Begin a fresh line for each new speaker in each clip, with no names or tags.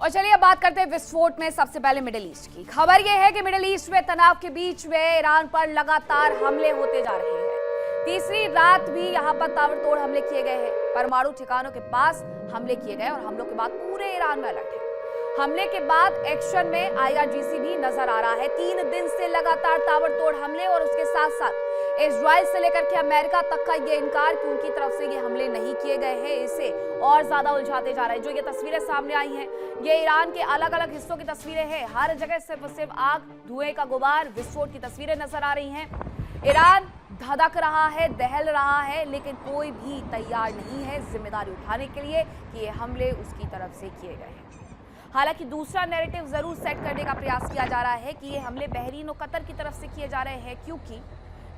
और चलिए अब बात करते हैं विस्फोट में सबसे पहले मिडिल ईस्ट की खबर यह है कि मिडिल ईस्ट में तनाव के बीच में ईरान पर लगातार हमले होते जा रहे हैं। तीसरी रात भी यहां पर ताबड़तोड़ हमले किए गए हैं। परमाणु ठिकानों के पास हमले किए गए और हमलों के बाद पूरे ईरान में अलर्ट है। हमले के बाद एक्शन में IRGC भी नजर आ रहा है। 3 दिन से लगातार ताबड़तोड़ हमले और उसके साथ साथ इजराइल से लेकर के अमेरिका तक का ये इनकार कि उनकी तरफ से ये हमले नहीं किए गए हैं, इसे और ज्यादा उलझाते जा रहे हैं। जो ये तस्वीरें सामने आई हैं, ये ईरान के अलग अलग हिस्सों की तस्वीरें हैं। हर जगह सिर्फ आग, धुएं का गुबार, विस्फोट की तस्वीरें नजर आ रही हैं। ईरान धधक रहा है, दहल रहा है, लेकिन कोई भी तैयार नहीं है जिम्मेदारी उठाने के लिए कि ये हमले उसकी तरफ से किए गए हैं। हालांकि दूसरा नैरेटिव जरूर सेट करने का प्रयास किया जा रहा है कि ये हमले बहरीन और कतर की तरफ से किए जा रहे हैं, क्योंकि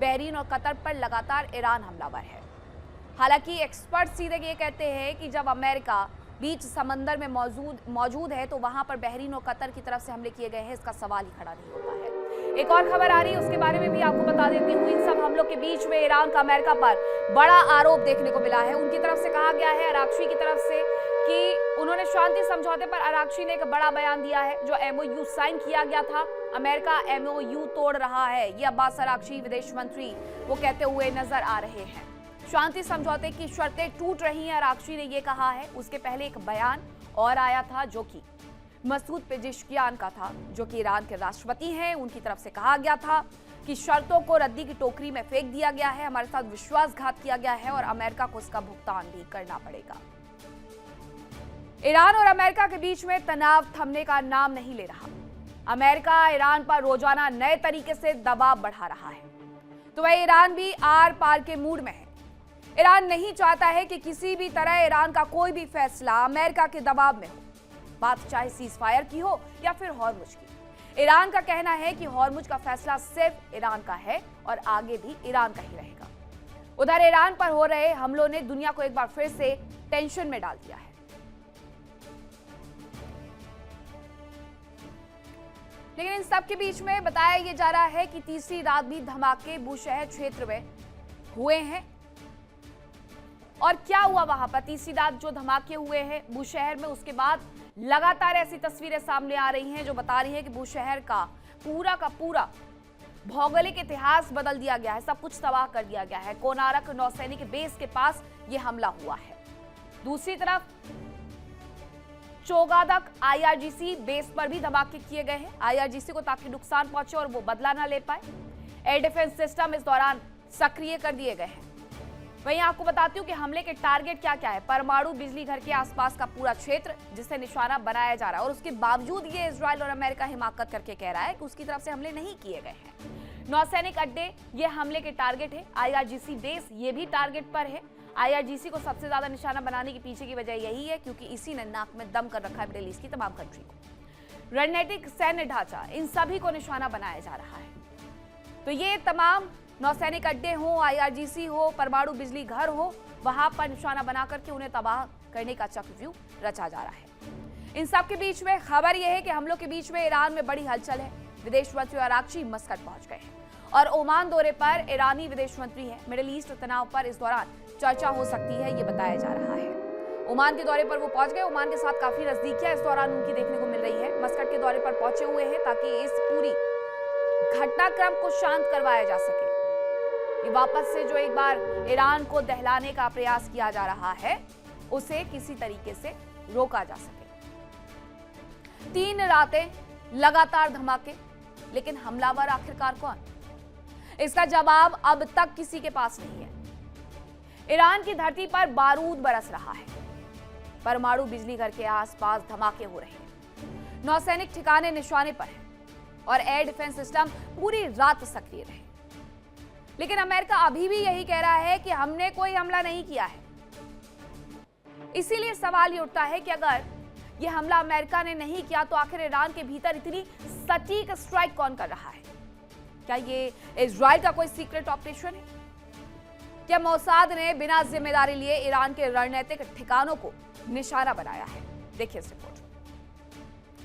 बहरीन और कतर पर लगातार ईरान हमलावर है। हालांकि एक्सपर्ट सीधे ये कहते हैं कि जब अमेरिका बीच समंदर में मौजूद है तो वहां पर बहरीन और कतर की तरफ से हमले किए गए हैं, इसका सवाल ही खड़ा नहीं होता है। एक और खबर आ रही है, उसके बारे में भी आपको बता देती हूँ। इन सब हमलों के बीच में ईरान का अमेरिका पर बड़ा आरोप देखने को मिला है। उनकी तरफ से कहा गया है, अरागची की तरफ से, कि उन्होंने शांति समझौते पर अरागची ने एक बड़ा बयान दिया है। जो MOU साइन किया गया था, अमेरिका MOU तोड़ रहा है, ये अब्बास अरागची विदेश मंत्री वो कहते हुए नजर आ रहे हैं। शांति समझौते की शर्तें टूट रही हैं, अरागची ने ये कहा है। उसके पहले एक बयान और आया था जो कि मसूद पेजेश्कियान का था, जो कि ईरान के राष्ट्रपति हैं। उनकी तरफ से कहा गया था कि शर्तों को रद्दी की टोकरी में फेंक दिया गया है, हमारे साथ विश्वासघात किया गया है और अमेरिका को इसका भुगतान भी करना पड़ेगा। ईरान और अमेरिका के बीच में तनाव थमने का नाम नहीं ले रहा। अमेरिका ईरान पर रोजाना नए तरीके से दबाव बढ़ा रहा है, तो वह ईरान भी आर पार के मूड में है। ईरान नहीं चाहता है कि किसी भी तरह ईरान का कोई भी फैसला अमेरिका के दबाव में हो, बात चाहे सीज फायर की हो या फिर हॉर्मुज की। ईरान का कहना है कि हॉर्मुज का फैसला सिर्फ ईरान का है और आगे भी ईरान का ही रहेगा। उधर ईरान पर हो रहे हमलों ने दुनिया को एक बार फिर से टेंशन में डाल दिया है। लेकिन इन सब के बीच में बताया यह जा रहा है कि तीसरी रात भी धमाके बुशहर क्षेत्र में हुए हैं। और क्या हुआ वहां पर तीसरी रात जो धमाके हुए हैं बुशहर में, उसके बाद लगातार ऐसी तस्वीरें सामने आ रही हैं जो बता रही हैं कि बुशहर का पूरा भौगोलिक इतिहास बदल दिया गया है, सब कुछ तबाह कर दिया गया है। कोनारक नौसैनिक बेस के पास यह हमला हुआ है। दूसरी तरफ चोगादक IRGC बेस पर भी धमाके किए गए हैं, IRGC को ताकि नुकसान पहुंचे और वो बदला ना ले पाए। एयर डिफेंस सिस्टम इस दौरान सक्रिय कर दिए गए हैं। वहीं आपको बताती हूँ कि हमले के टारगेट क्या क्या है। परमाणु बिजली घर के आसपास का पूरा क्षेत्र जिसे निशाना बनाया जा रहा है, और उसके बावजूद ये इजराइल और अमेरिका हिमाकत करके कह रहा है कि उसकी तरफ से हमले नहीं किए गए हैं। नौसैनिक अड्डे ये हमले के टारगेट है। IRGC बेस ये भी टारगेट पर है। IRGC को सबसे ज्यादा निशाना बनाने के पीछे की वजह यही है क्योंकि इसी ने नाक में दम कर रखा है मिडिल ईस्ट की तमाम कंट्री को। रणनीतिक सैन्य ढांचा, इन सभी को निशाना बनाया जा रहा है। तो ये तमाम नौसैनिक अड्डे हो, IRGC हो, परमाणु बिजली घर हो, वहां पर निशाना बना करके उन्हें तबाह करने का चक्रव्यूह रचा जा रहा है। इन सब के बीच में खबर यह है कि हमलों के बीच में ईरान में बड़ी हलचल है। विदेश मंत्री अरागची मस्कट पहुंच गए हैं और ओमान दौरे पर ईरानी विदेश मंत्री हैं। मिडिल ईस्ट तनाव पर इस दौरान चर्चा हो सकती है, ये बताया जा रहा है। ओमान के दौरे पर वो पहुंच गए। ओमान के साथ काफी नजदीकियां इस दौरान उनकी देखने को मिल रही है। मस्कट के दौरे पर पहुंचे हुए हैं ताकि इस पूरी घटनाक्रम को शांत करवाया जा सके। ये वापस से जो एक बार ईरान को दहलाने का प्रयास किया जा रहा है, उसे किसी तरीके से रोका जा सके। 3 रातें लगातार धमाके, लेकिन हमलावर आखिरकार कौन? इसका जवाब अब तक किसी के पास नहीं है। ईरान की धरती पर बारूद बरस रहा है। परमाणु बिजली घर के आसपास धमाके हो रहे हैं। नौसैनिक ठिकाने निशाने पर हैं और एयर डिफेंस सिस्टम पूरी रात सक्रिय रहे। लेकिन अमेरिका अभी भी यही कह रहा है कि हमने कोई हमला नहीं किया है। इसीलिए सवाल ये उठता है कि अगर ये हमला अमेरिका ने नहीं किया तो आखिर ईरान के भीतर इतनी सटीक स्ट्राइक कौन कर रहा है? क्या ये इजराइल का कोई सीक्रेट ऑपरेशन है? क्या मोसाद ने बिना जिम्मेदारी लिए ईरान के रणनीतिक ठिकानों को निशाना बनाया है? देखिए इस रिपोर्ट।